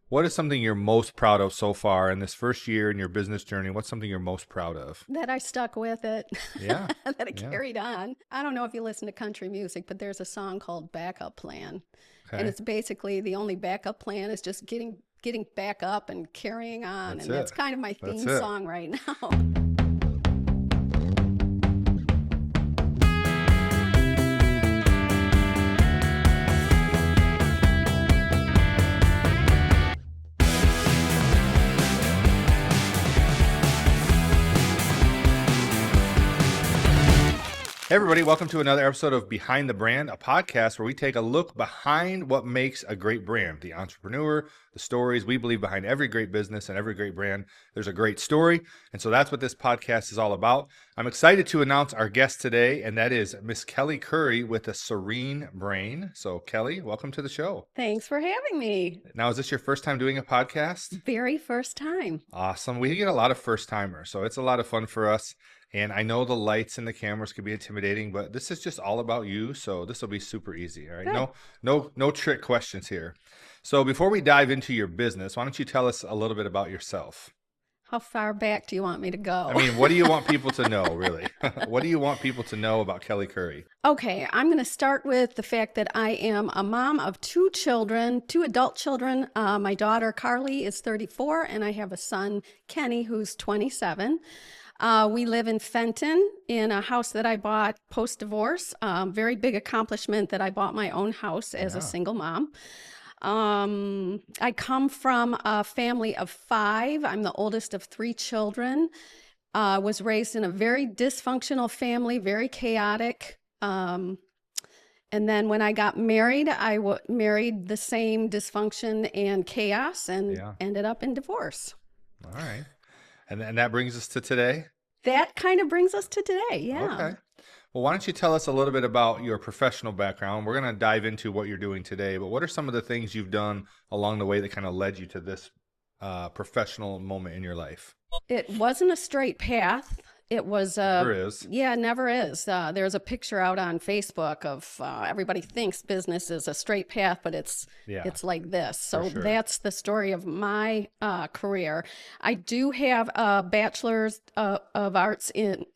What is something you're most proud of so far in this first year in your business journey? What's something you're most proud of? That I stuck with it, Yeah. that I Yeah. carried on. I don't know if you listen to country music, but there's a song called Backup Plan. And Okay. it's basically the only backup plan is just getting back up and carrying on. That's And it. that's kind of my That's theme it. song right now. Hey everybody, welcome to another episode of Behind the Brand, a podcast where we take a look behind what makes a great brand. The entrepreneur, the stories. We believe behind every great business and every great brand, there's a great story. And so that's what this podcast is all about. I'm excited to announce our guest today, and that is Miss Kelly Currie with the Serene Brain. So Kelly, welcome to the show. Thanks for having me. Now, is this your first time doing a podcast? Very first time. Awesome. We get a lot of first timers, so it's a lot of fun for us. And I know the lights and the cameras can be intimidating, but this is just all about you. So this will be super easy. All right. Good. No trick questions here. So before we dive into your business, why don't you tell us a little bit about yourself? How far back do you want me to go? I mean, what do you want people to know, really? What do you want people to know about Kelly Currie? Okay, I'm going to start with the fact that I am a mom of two children, two adult children. My daughter, Carly, is 34, and I have a son, Kenny, who's 27. We live in Fenton in a house that I bought post-divorce. Very big accomplishment that I bought my own house as a single mom. I come from a family of 5. I'm the oldest of 3 children. Was raised in a very dysfunctional family, very chaotic. And then when I got married, I married the same dysfunction and chaos and ended up in divorce. All right. And that brings us to today? That kind of brings us to today, yeah. Okay. Well, why don't you tell us a little bit about your professional background? We're going to dive into what you're doing today, but what are some of the things you've done along the way that kind of led you to this professional moment in your life? It wasn't a straight path. It was Never is. Yeah, it never is. There's a picture out on Facebook of everybody thinks business is a straight path, but it's like this. So that's the story of my career. I do have a bachelor's of arts in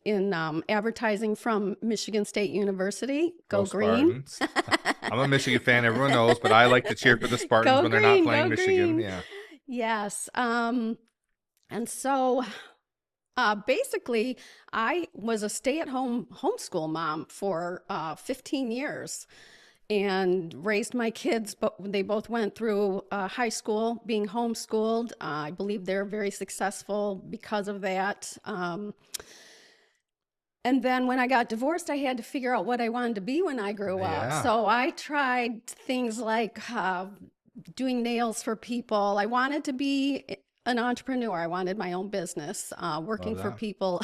advertising from Michigan State University. Go Green! I'm a Michigan fan, everyone knows, but I like to cheer for the Spartans when they're not playing Michigan. Yeah. Yes. And so basically, I was a stay-at-home homeschool mom for 15 years and raised my kids, but they both went through high school being homeschooled. I believe they're very successful because of that. And then when I got divorced, I had to figure out what I wanted to be when I grew up. So I tried things like doing nails for people. I wanted to be an entrepreneur. I wanted my own business. Working for people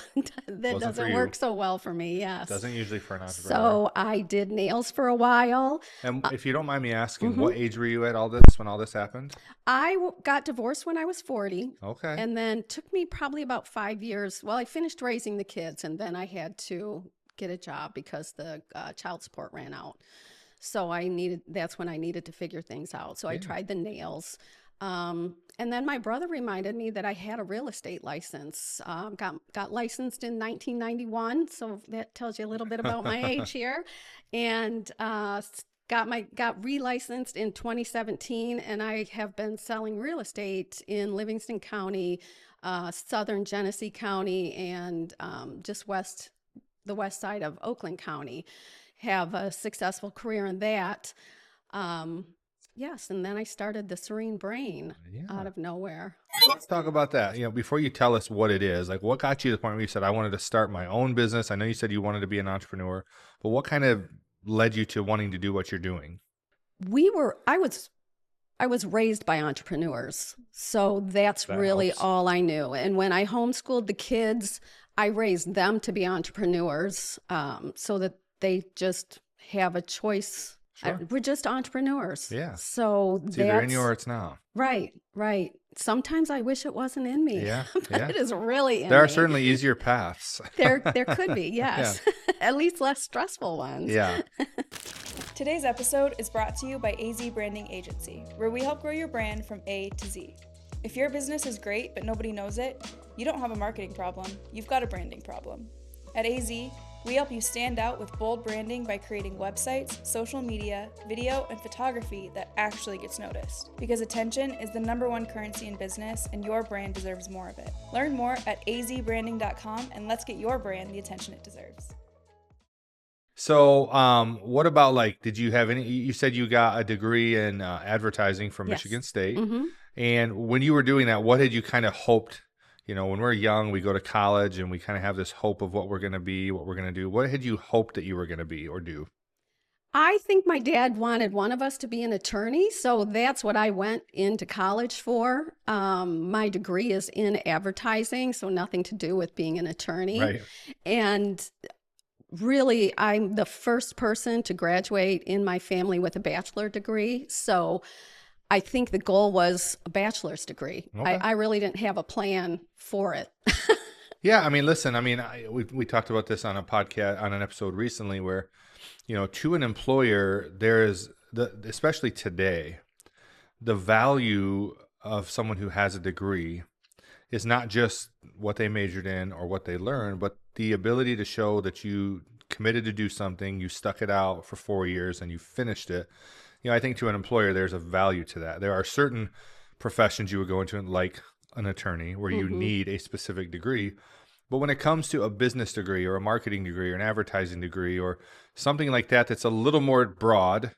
that doesn't work so well for me. Yes. Doesn't usually for an entrepreneur. So I did nails for a while. And if you don't mind me asking, what age were you at when all this happened? I got divorced when I was 40. Okay. And then took me probably about 5 years. Well, I finished raising the kids and then I had to get a job because the child support ran out. So that's when I needed to figure things out. So I tried the nails. And then my brother reminded me that I had a real estate license. Got licensed in 1991, so that tells you a little bit about my age here. And got relicensed in 2017, and I have been selling real estate in Livingston County, southern Genesee County, and just the west side of Oakland County. Have a successful career in that. Yes, and then I started the Serene Brain out of nowhere. Let's talk about that. Before you tell us what it is, like what got you to the point where you said, I wanted to start my own business? I know you said you wanted to be an entrepreneur, but what kind of led you to wanting to do what you're doing? I was raised by entrepreneurs, so that's really helps. all I knew. And when I homeschooled the kids, I raised them to be entrepreneurs, so that they just have a choice. Sure. We're just entrepreneurs. Yeah. So it's either in you or it's not. Right. Sometimes I wish it wasn't in me. Yeah. But it is really in me. There are certainly easier paths. There could be, yes. At least less stressful ones. Yeah. Today's episode is brought to you by AZ Branding Agency, where we help grow your brand from A to Z. If your business is great but nobody knows it, you don't have a marketing problem, you've got a branding problem. At AZ, we help you stand out with bold branding by creating websites, social media, video, and photography that actually gets noticed. Because attention is the #1 currency in business, and your brand deserves more of it. Learn more at azeebranding.com, and let's get your brand the attention it deserves. So, what about like, did you have any, you said you got a degree in advertising from Yes. Michigan State. Mm-hmm. And when you were doing that, what had you kind of hoped, when we're young, we go to college and we kind of have this hope of what we're going to be, what we're going to do. What had you hoped that you were going to be or do? I think my dad wanted one of us to be an attorney, so that's what I went into college for. My degree is in advertising, so nothing to do with being an attorney. Right. And really, I'm the first person to graduate in my family with a bachelor degree. So I think the goal was a bachelor's degree. Okay. I really didn't have a plan for it. Yeah. I mean, listen, we talked about this on a podcast, on an episode recently where, to an employer, there is especially today, the value of someone who has a degree is not just what they majored in or what they learned, but the ability to show that you committed to do something, you stuck it out for 4 years and you finished it. I think to an employer, there's a value to that. There are certain professions you would go into, like an attorney, where you need a specific degree. But when it comes to a business degree or a marketing degree or an advertising degree or something like that, that's a little more broad,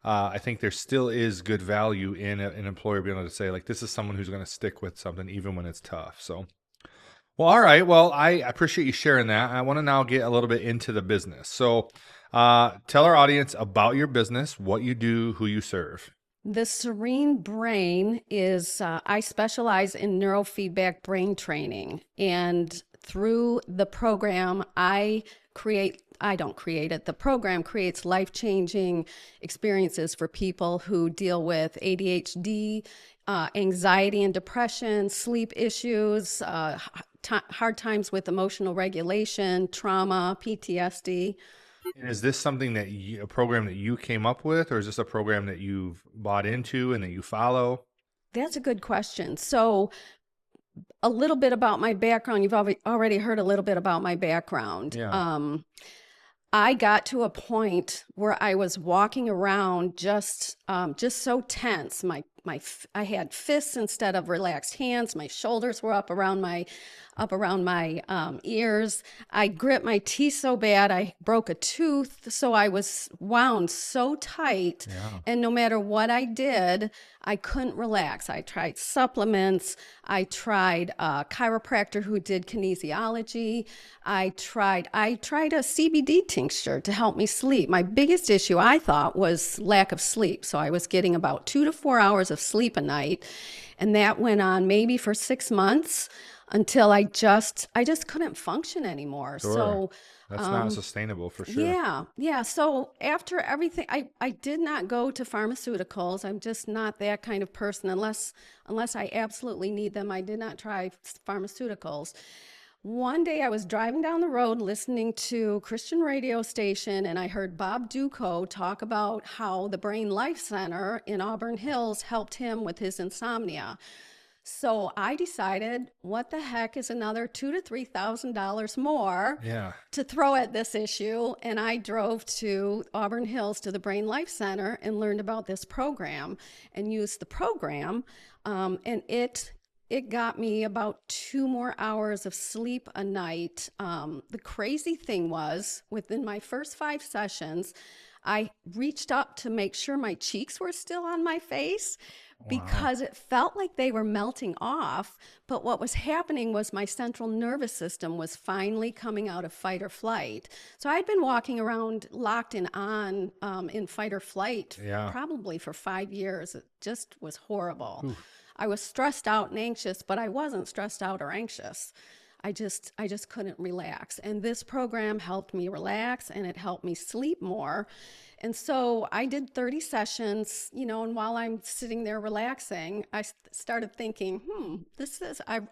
I think there still is good value in an employer being able to say, like, this is someone who's going to stick with something even when it's tough. So, well, all right. Well, I appreciate you sharing that. I want to now get a little bit into the business. So tell our audience about your business, what you do, who you serve. The Serene Brain is, I specialize in neurofeedback brain training. And through the program, I don't create it. The program creates life-changing experiences for people who deal with ADHD, anxiety and depression, sleep issues, hard times with emotional regulation, trauma, PTSD. And is this something a program that you came up with, or is this a program that you've bought into and that you follow? That's a good question. So a little bit about my background. You've already heard a little bit about my background. Yeah. I got to a point where I was walking around just so tense. I had fists instead of relaxed hands. My shoulders were up around my ears. I grit my teeth so bad I broke a tooth. So I was wound so tight, and no matter what I did, I couldn't relax. I tried supplements. I tried a chiropractor who did kinesiology. I tried a CBD tincture to help me sleep. My biggest issue, I thought, was lack of sleep. So I was getting about 2 to 4 hours of sleep a night, and that went on maybe for 6 months until I just couldn't function anymore. Sure. So that's not sustainable for sure. Yeah. So after everything, I did not go to pharmaceuticals. I'm just not that kind of person unless I absolutely need them. I did not try pharmaceuticals. One day I was driving down the road listening to Christian radio station, and I heard Bob Duco talk about how the Brain Life Center in Auburn Hills helped him with his insomnia. So I decided, what the heck is another $2,000 to $3,000 more to throw at this issue? And I drove to Auburn Hills to the Brain Life Center and learned about this program and used the program. And it got me about 2 more hours of sleep a night. The crazy thing was, within my first 5 sessions, I reached up to make sure my cheeks were still on my face because it felt like they were melting off. But what was happening was my central nervous system was finally coming out of fight or flight. So I'd been walking around locked in fight or flight probably for 5 years. It just was horrible. Oof. I was stressed out and anxious, but I wasn't stressed out or anxious. I just couldn't relax. And this program helped me relax, and it helped me sleep more. And so I did 30 sessions, and while I'm sitting there relaxing, I started thinking,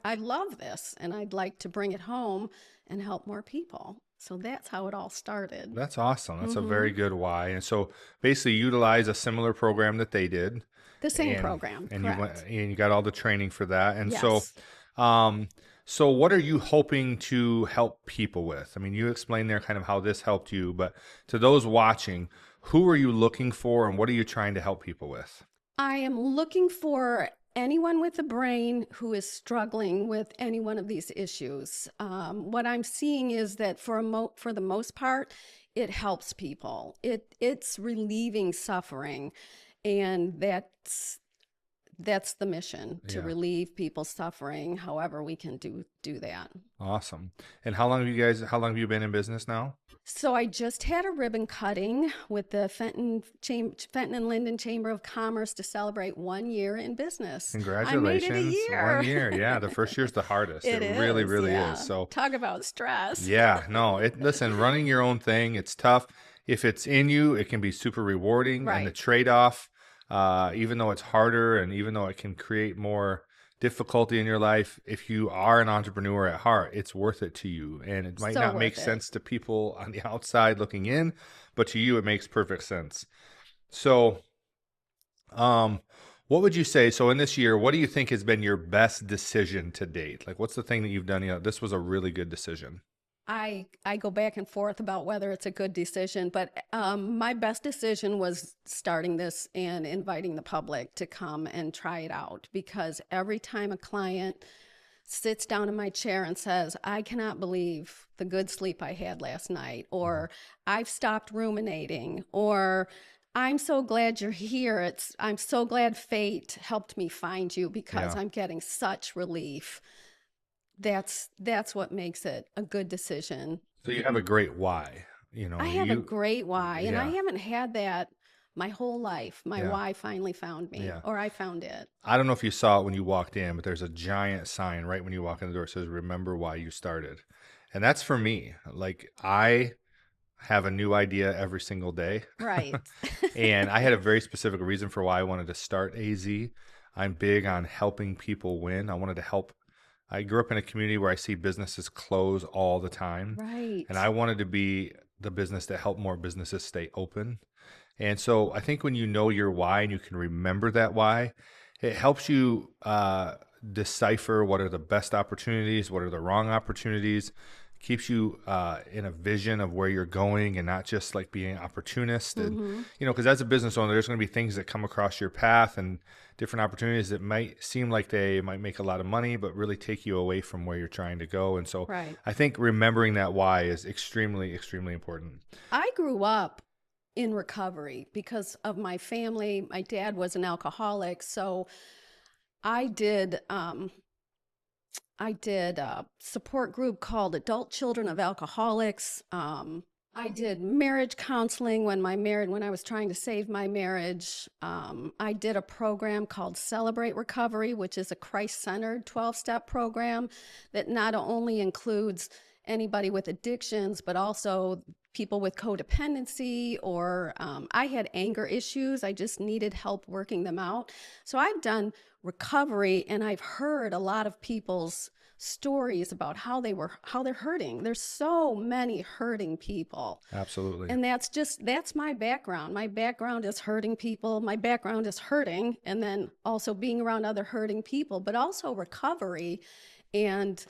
I love this, and I'd like to bring it home and help more people. So that's how it all started. That's awesome. That's a Hmm. very good why. And so basically utilize a similar program that they did, The same and program, you went correct? and you got all the training for that. And so Yes. um so what are you hoping to help people with? I mean, you explained there kind of how this helped you, but to those watching, who are you looking for and what are you trying to help people with? I am looking for anyone with a brain who is struggling with any one of these issues. What I'm seeing is that for the most part, it helps people. It's relieving suffering, and that's the mission, to Yeah. relieve people's suffering. However, we can do that. Awesome. And how long have you been in business now? So I just had a ribbon cutting with the Fenton and Linden Chamber of Commerce to celebrate 1 year in business. I made it a Congratulations. One year. year. Yeah, the first year's the hardest. It It really, is, really is. yeah. So Talk about stress. yeah, no, listen, running your own thing, it's tough. If it's in you, it can be super rewarding. And the Right. trade-off, even though it's harder and even though it can create more difficulty in your life, if you are an entrepreneur at heart, it's worth it to you. And it might So not make worth it. sense to people on the outside looking in, but to you, it makes perfect sense. So, um, what would you say? So in this year, what do you think has been your best decision to date? Like, what's the thing that you've done? This was a really good decision. I go back and forth about whether it's a good decision, but my best decision was starting this and inviting the public to come and try it out, because every time a client sits down in my chair and says, I cannot believe the good sleep I had last night, or I've stopped ruminating, or I'm so glad you're here. I'm so glad fate helped me find you because Yeah. I'm getting such relief. That's what makes it a good decision. So you have a great why, I have a you, great why, and I yeah, haven't had that my whole life. My yeah, why finally found me, yeah. or I found it. I don't know if you saw it when you walked in, but there's a giant sign right when you walk in the door that says, remember why you started. And that's for me. Like, I have a new idea every single day. Right. And I had a very specific reason for why I wanted to start AZ. I'm big on helping people win. I wanted to help. I grew up in a community where I see businesses close all the time. And I Right. wanted to be the business that helped more businesses stay open. And so I think when you know your why and you can remember that why, it helps you decipher what are the best opportunities, what are the wrong opportunities, keeps you in a vision of where you're going and not just like being opportunist. And, Mm-hmm. because as a business owner, there's going to be things that come across your path and different opportunities that might seem like they might make a lot of money, but really take you away from where you're trying to go. And so Right. I think remembering that why is extremely, extremely important. I grew up in recovery because of my family. My dad was an alcoholic, so I did um, I did a support group called Adult Children of Alcoholics. I did marriage counseling when I was trying to save my marriage. I did a program called Celebrate Recovery, which is a Christ-centered 12-step program that not only includes anybody with addictions, but also people with codependency, or I had anger issues. I just needed help working them out. So I've done recovery, and I've heard a lot of people's stories about how they're hurting. There's so many hurting people. Absolutely. And that's my background. My background is hurting people. My background is hurting, and then also being around other hurting people, but also recovery and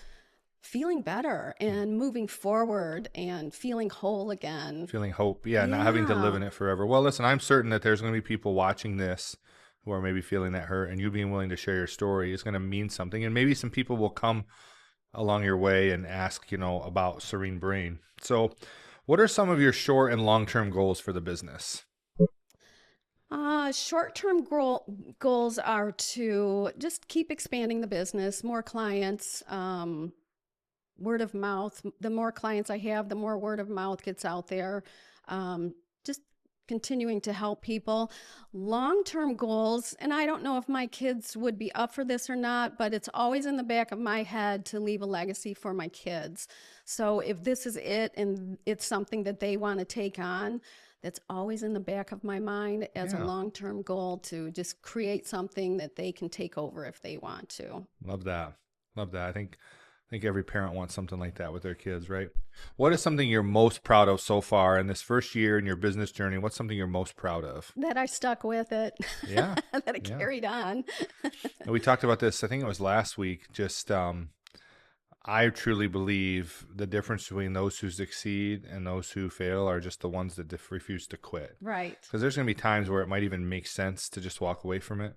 feeling better and moving forward and feeling whole again. Feeling hope. Yeah, not having to live Yeah. in it forever. Well, listen, I'm certain that there's going to be people watching this who are maybe feeling that hurt, and you being willing to share your story is going to mean something. And maybe some people will come along your way and ask, about Serene Brain. So, what are some of your short and long-term goals for the business? Short-term goals are to just keep expanding the business, more clients, word of mouth. The more clients I have, the more word of mouth gets out there. Just continuing to help people. Long-term goals, and I don't know if my kids would be up for this or not, but it's always in the back of my head to leave a legacy for my kids. So if this is it and it's something that they want to take on, that's always in the back of my mind as a Yeah, long-term goal, to just create something that they can take over if they want to. love that. Love that. I think I think every parent wants something like that with their kids, right? What is something you're most proud of so far in this first year in your business journey? What's something you're most proud of? That I stuck with it, Yeah, that I yeah. carried on. And we talked about this, I think it was last week, just I truly believe the difference between those who succeed and those who fail are just the ones that refuse to quit. Right. Because there's going to be times where it might even make sense to just walk away from it.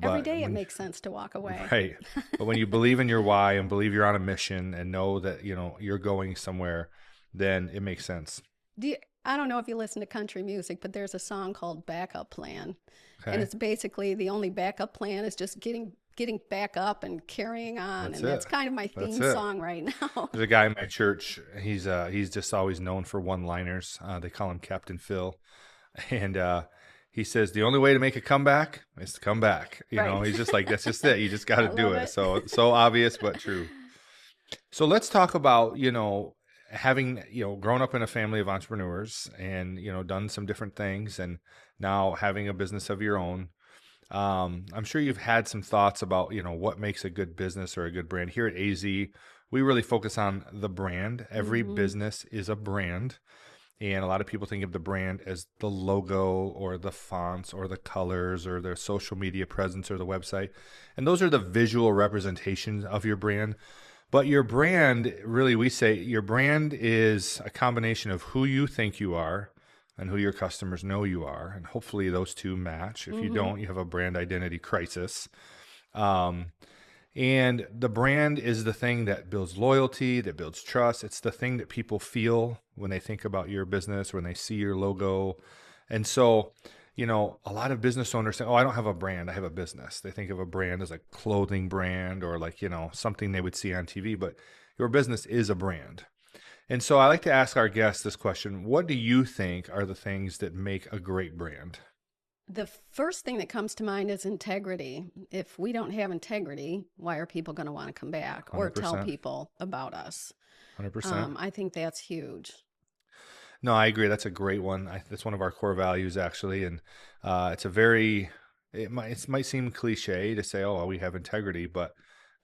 Every But day it when, makes sense to walk away. right. But when you believe in your why and believe you're on a mission and know that, you're going somewhere, then it makes sense. I don't know if you listen to country music, but there's a song called Backup Plan. Okay. And it's basically the only backup plan is just getting back up and carrying on. That's And that's it. kind of my That's theme it. song right now. There's a guy in my church. He's just always known for one-liners. They call him Captain Phil, and he says the only way to make a comeback is to come back. Right. He's just like, that's just it. You just got to I do love it. it. So obvious but true. So let's talk about having grown up in a family of entrepreneurs and done some different things and now having a business of your own. I'm sure you've had some thoughts about, what makes a good business or a good brand. Here at AZ, we really focus on the brand. Every business is a brand. And a lot of people think of the brand as the logo or the fonts or the colors or their social media presence or the website. And those are the visual representations of your brand. But your brand, really, we say your brand is a combination of who you think you are and who your customers know you are. And hopefully those two match. If you don't, you have a brand identity crisis. And the brand is the thing that builds loyalty, that builds trust. It's the thing that people feel when they think about your business, when they see your logo. And so, a lot of business owners say, oh, I don't have a brand, I have a business. They think of a brand as a clothing brand or like, something they would see on TV, but your business is a brand. And so I like to ask our guests this question. What do you think are the things that make a great brand? The first thing that comes to mind is integrity. If we don't have integrity, why are people going to want to come back or tell 100%. people about us? 100%. I think that's huge. No, I agree. That's a great one. That's one of our core values, actually. And it's a very, it might seem cliche to say, oh, well, we have integrity, but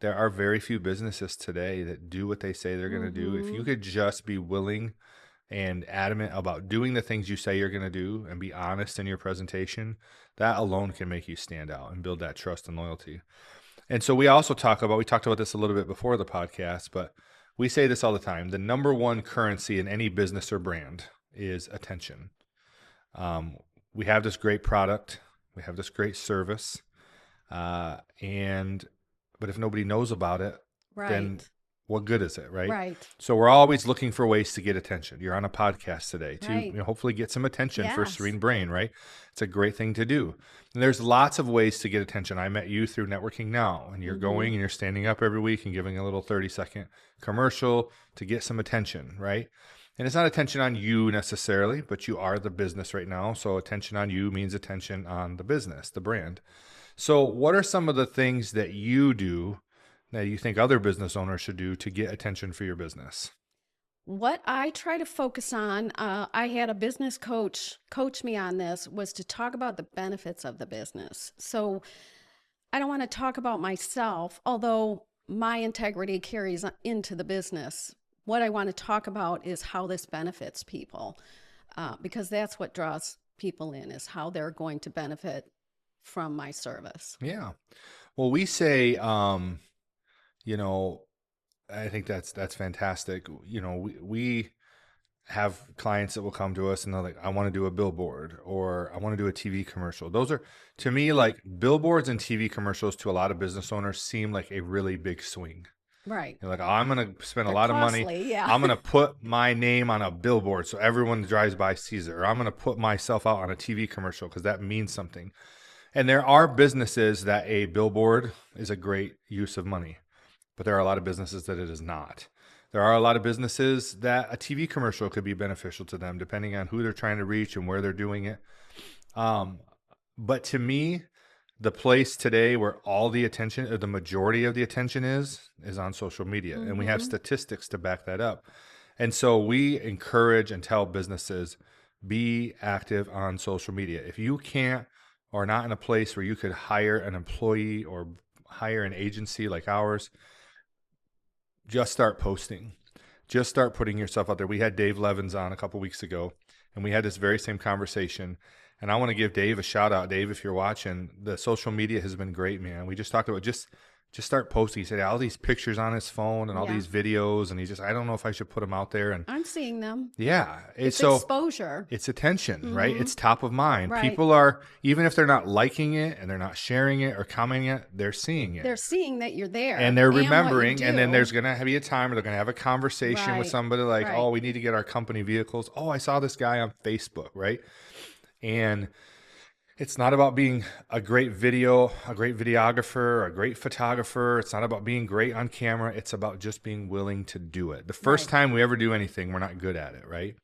there are very few businesses today that do what they say they're going to do. If you could just be willing and adamant about doing the things you say you're going to do and be honest in your presentation, that alone can make you stand out and build that trust and loyalty. And so we talked about this a little bit before the podcast, but we say this all the time. The number one currency in any business or brand is attention. We have this great product. We have this great service. But if nobody knows about it, then Right. what good is it, right? Right. So we're always looking for ways to get attention. You're on a podcast today to Right. hopefully get some attention for Yes. Serene Brain, right? It's a great thing to do. And there's lots of ways to get attention. I met you through Networking Now, and you're going and you're standing up every week and giving a little 30-second commercial to get some attention, right? And it's not attention on you necessarily, but you are the business right now. So attention on you means attention on the business, the brand. So what are some of the things that you do that you think other business owners should do to get attention for your business? What I try to focus on, I had a business coach me on this, was to talk about the benefits of the business. So I don't want to talk about myself, although my integrity carries into the business. What I want to talk about is how this benefits people, because that's what draws people in, is how they're going to benefit from my service. Yeah. Well, we say, I think that's fantastic. We have clients that will come to us and they're like, I want to do a billboard or I want to do a TV commercial. Those are, to me, like billboards and TV commercials to a lot of business owners seem like a really big swing. Right. You're like, oh, I'm going to spend a They're lot of money. costly, yeah. I'm going to put my name on a billboard so everyone that drives by sees it. Or I'm going to put myself out on a TV commercial because that means something. And there are businesses that a billboard is a great use of money, but there are a lot of businesses that it is not. There are a lot of businesses that a TV commercial could be beneficial to them depending on who they're trying to reach and where they're doing it. But to me, the place today where all the attention, or the majority of the attention is on social media. And we have statistics to back that up. And so we encourage and tell businesses, be active on social media. If you can't, or not in a place where you could hire an employee or hire an agency like ours, just start posting. Just start putting yourself out there. We had Dave Levins on a couple weeks ago, and we had this very same conversation. And I want to give Dave a shout out. Dave, if you're watching, the social media has been great, man. We just talked about just start posting. He said all these pictures on his phone and all these videos, and I don't know if I should put them out there. And I'm seeing them. yeah, It's exposure. It's attention, right? It's top of mind. Right. People are, even if they're not liking it and they're not sharing it or commenting it, they're seeing it. They're seeing that you're there. And they're what you remembering. And then do. there's going to be a time where they're going to have a conversation with Right. somebody like, Right. oh, we need to get our company vehicles. Oh, I saw this guy on Facebook, right? And it's not about being a great videographer, a great photographer. It's not about being great on camera. It's about just being willing to do it. The first time we ever do anything, we're not good at it, right?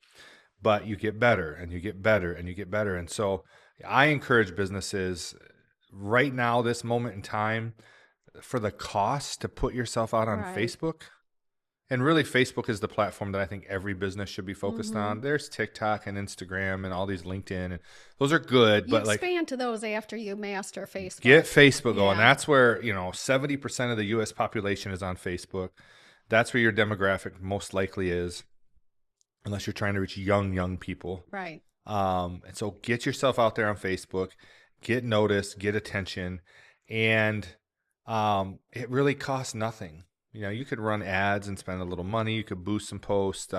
But you get better and you get better and you get better. And so I encourage businesses right now, this moment in time, for the cost to put yourself out on Right. Facebook. And really, Facebook is the platform that I think every business should be focused on. There's TikTok and Instagram and all these LinkedIn, and those are good. You But like, expand to those after you master Facebook. get Facebook going. Yeah. That's where 70% of the U.S. population is on Facebook. That's where your demographic most likely is, unless you're trying to reach young people. Right. And so get yourself out there on Facebook, get noticed, get attention, and it really costs nothing. You could run ads and spend a little money. You could boost some posts.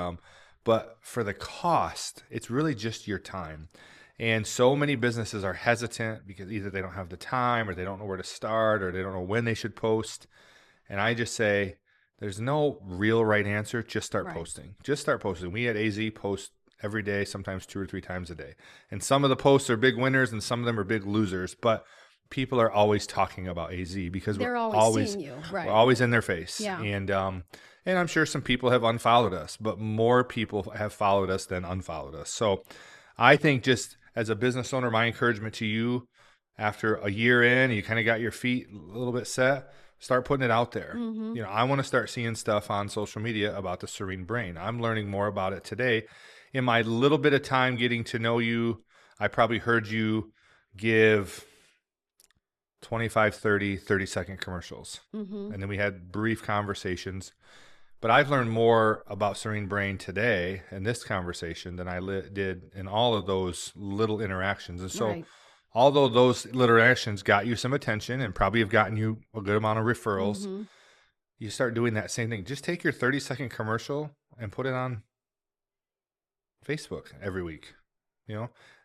But for the cost, it's really just your time. And so many businesses are hesitant because either they don't have the time or they don't know where to start or they don't know when they should post. And I just say there's no real right answer. Just start Right. posting. Just start posting. We at AZ post every day, sometimes 2 or 3 times a day. And some of the posts are big winners and some of them are big losers. But people are always talking about AZ because They're we're always seeing you. Right. we're always in their face. Yeah. And I'm sure some people have unfollowed us, but more people have followed us than unfollowed us. So I think just as a business owner, my encouragement to you after a year in, you kind of got your feet a little bit set, start putting it out there. I want to start seeing stuff on social media about the Serene Brain. I'm learning more about it today. In my little bit of time getting to know you, I probably heard you give 25, 30-second commercials. And then we had brief conversations. But I've learned more about Serene Brain today in this conversation than I did in all of those little interactions. And so Right. although those little interactions got you some attention and probably have gotten you a good amount of referrals, you start doing that same thing. Just take your 30-second commercial and put it on Facebook every week.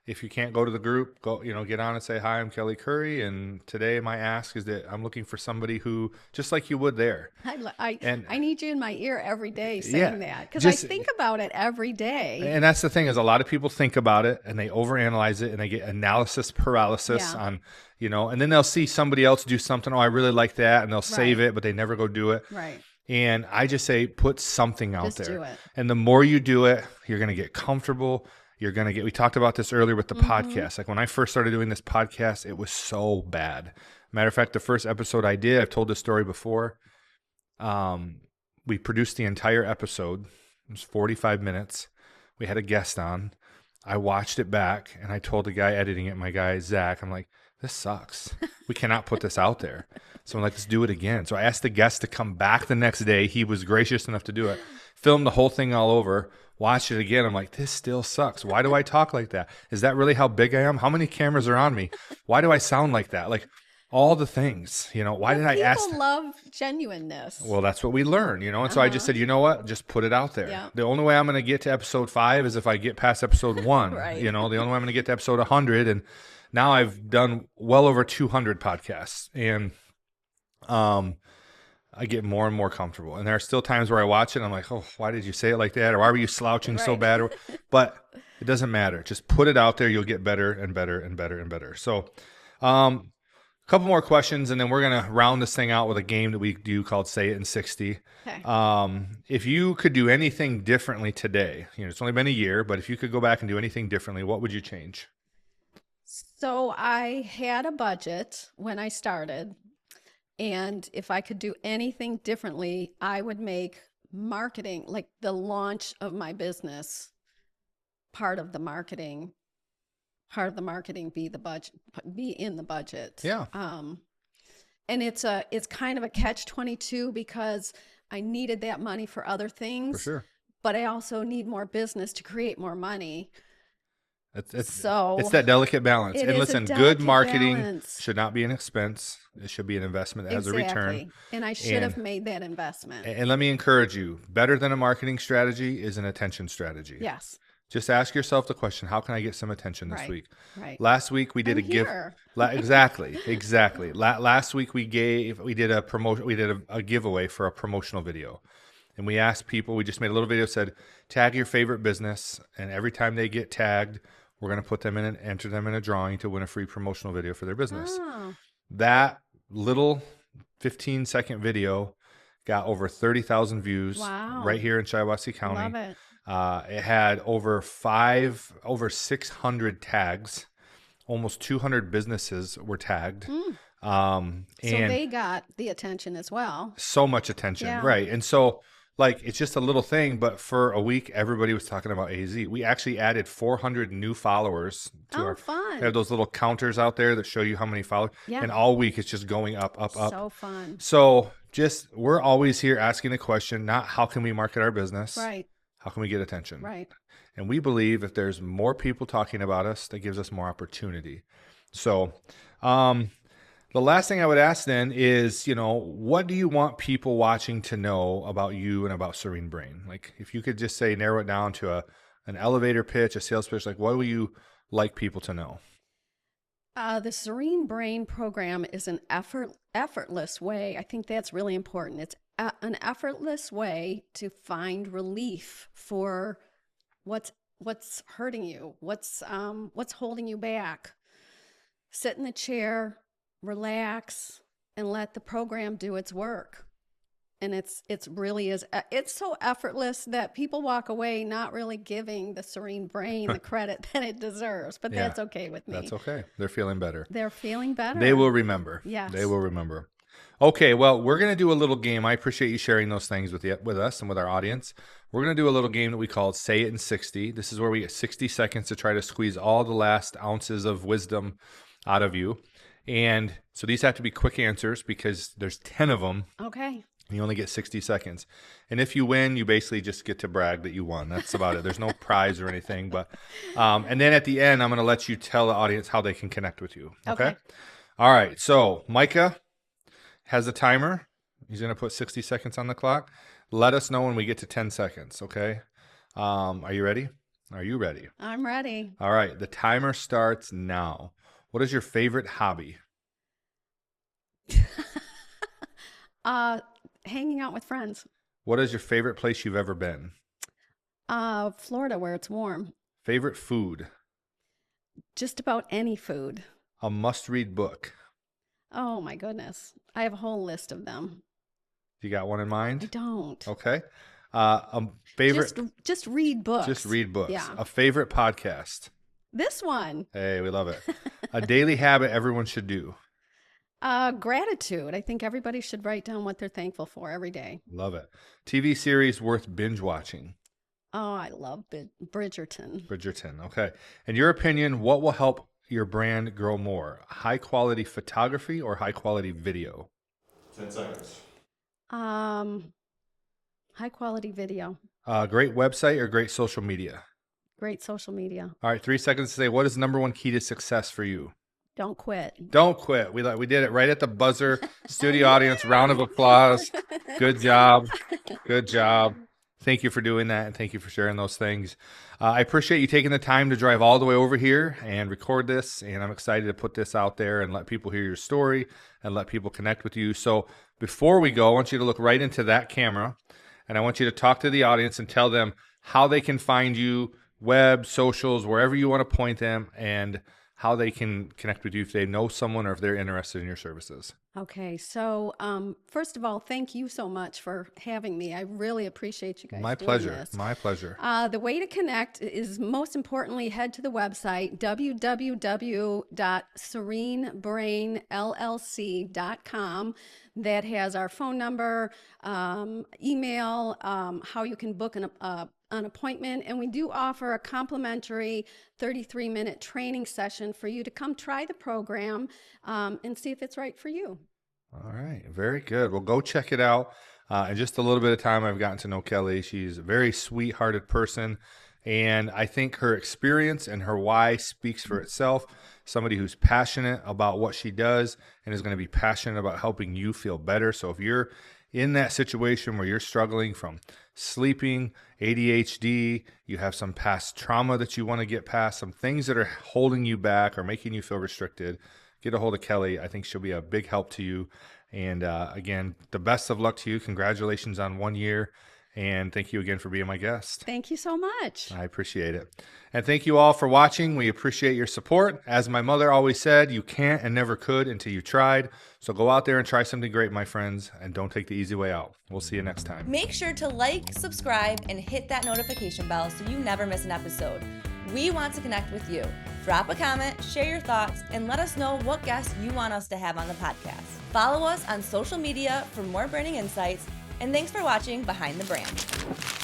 If you can't go to the group, go, get on and say, hi, I'm Kelly Currie. And today my ask is that I'm looking for somebody who, just like you would there. I need you in my ear every day saying Yeah, that because I just- think about it every day. And that's the thing is a lot of people think about it and they overanalyze it and they get analysis paralysis Yeah. on, and then they'll see somebody else do something. Oh, I really like that. And they'll save it, but they never go do it. Right. And I just say, put something out Just there. do it. And the more you do it, you're going to get comfortable. You're going to we talked about this earlier with the podcast. Like when I first started doing this podcast, it was so bad. Matter of fact, the first episode I did, I've told this story before. We produced the entire episode. It was 45 minutes. We had a guest on. I watched it back and I told the guy editing it, my guy, Zach, I'm like, this sucks. We cannot put this out there. So I'm like, let's do it again. So I asked the guest to come back the next day. He was gracious enough to do it. Filmed the whole thing all over. Watched it again. I'm like, this still sucks. Why do I talk like that? Is that really how big I am? How many cameras are on me? Why do I sound like that? Like all the things, why did I ask? People love genuineness. Well, that's what we learn, And so I just said, you know what? Just put it out there. Yeah. The only way I'm going to get to episode 5 is if I get past episode 1. Right. The only way I'm going to get to episode 100. And now I've done well over 200 podcasts. And I get more and more comfortable. And there are still times where I watch it and I'm like, oh, why did you say it like that? Or why were you slouching so Right. bad? But it doesn't matter. Just put it out there. You'll get better and better and better and better. So a couple more questions, and then we're going to round this thing out with a game that we do called Say It in 60. Okay. If you could do anything differently today, it's only been a year, but if you could go back and do anything differently, what would you change? So I had a budget when I started, and if I could do anything differently, I would make marketing, like the launch of my business, part of the marketing be the budget, be in the budget. Yeah. And it's kind of a catch-22 because I needed that money for other For things, sure. but I also need more business to create more money. It's So that delicate balance. it And is a listen, good delicate marketing balance. should not be an expense. It should be an investment that has a return. Exactly. And I should And have made that investment. and let me encourage you, better than a marketing strategy is an attention strategy. Yes. Just ask yourself the question, how can I get some attention this Right. week? Right. Last week we did I'm a gift. here. Exactly. Last week we did a promotion, we did a giveaway for a promotional video. And we asked people, we just made a little video that said, tag your favorite business. And every time they get tagged, we're going to put them in and enter them in a drawing to win a free promotional video for their business. Oh, That little 15-second video got over 30,000 views wow. right here in Shiawassee County. Love it. It had over 600 tags. Almost 200 businesses were tagged. So And they got the attention as well. so much attention, Yeah. right? And so, like, it's just a little thing, but for a week, everybody was talking about AZ. We actually added 400 new followers to Oh, our. fun. They have those little counters out there that show you how many followers. Yeah. And all week, it's just going up, up, up. So fun. So just, we're always here asking the question, not how can we market our business? Right. How can we get attention? Right. And we believe if there's more people talking about us, that gives us more opportunity. So, the last thing I would ask then is, what do you want people watching to know about you and about Serene Brain? Like, if you could just say, narrow it down to an elevator pitch, a sales pitch, like, what would you like people to know? The Serene Brain program is an effortless way. I think that's really important. It's an effortless way to find relief for what's hurting you, what's holding you back. Sit in the chair, relax, and let the program do its work. And it's so effortless that people walk away not really giving the Serene Brain the credit that it deserves. But Yeah, that's okay with me. That's okay. They're feeling better. They're feeling better. They will remember. Yes. They will remember. Okay, well, we're going to do a little game. I appreciate you sharing those things with us and with our audience. We're going to do a little game that we call Say It in 60. This is where we get 60 seconds to try to squeeze all the last ounces of wisdom out of you. And so these have to be quick answers because there's 10 of them. Okay. And you only get 60 seconds. And if you win, you basically just get to brag that you won. That's about it. There's no prize or anything. But and then at the end, I'm going to let you tell the audience how they can connect with you. Okay? All right. So Micah has a timer. He's going to put 60 seconds on the clock. Let us know when we get to 10 seconds. Okay? Are you ready? Are you ready? I'm ready. All right. The timer starts now. What is your favorite hobby? Hanging out with friends. What is your favorite place you've ever been? Florida, where it's warm. Favorite food? Just about any food. A must-read book? Oh my goodness. I have a whole list of them. You got one in I mind? don't. Okay. A favorite? Just read books. Just read books. Yeah. A favorite podcast? This one. Hey, we love it. A daily habit everyone should do? Gratitude. I think everybody should write down what they're thankful for every day. Love it. TV series worth binge watching? Oh, I love Bridgerton. Bridgerton. Okay. In your opinion, what will help your brand grow more? High quality photography or high quality video? 10 seconds. High quality video. Great website or great social media? Great social media. All right. 3 seconds to say, what is the number one key to success for you? Don't quit. Don't quit. We did it right at the buzzer. Studio audience, round of applause. Good job. Good job. Thank you for doing that, and thank you for sharing those things. I appreciate you taking the time to drive all the way over here and record this, and I'm excited to put this out there and let people hear your story and let people connect with you. So before we go, I want you to look right into that camera, and I want you to talk to the audience and tell them how they can find you, web, socials, wherever you want to point them, and how they can connect with you if they know someone or if they're interested in your services. Okay, so first of all, thank you so much for having me. I really appreciate you guys. My doing pleasure. this. My pleasure. The way to connect is most importantly, head to the website, www.serenebrainllc.com. That has our phone number, email, how you can book an appointment. And we do offer a complimentary 33-minute training session for you to come try the program and see if it's right for you. All right. Very good. Well, go check it out. In just a little bit of time, I've gotten to know Kelly. She's a very sweet-hearted person, and I think her experience and her why speaks for itself. Somebody who's passionate about what she does and is going to be passionate about helping you feel better. So if you're in that situation where you're struggling from sleeping, ADHD, you have some past trauma that you want to get past, some things that are holding you back or making you feel restricted, get a hold of Kelly. I think she'll be a big help to you. And again, the best of luck to you. Congratulations on 1 year. And thank you again for being my guest. Thank you so much. I appreciate it. And thank you all for watching. We appreciate your support. As my mother always said, you can't and never could until you tried. So go out there and try something great, my friends, and don't take the easy way out. We'll see you next time. Make sure to like, subscribe, and hit that notification bell so you never miss an episode. We want to connect with you. Drop a comment, share your thoughts, and let us know what guests you want us to have on the podcast. Follow us on social media for more branding insights, and thanks for watching Behind the Brand.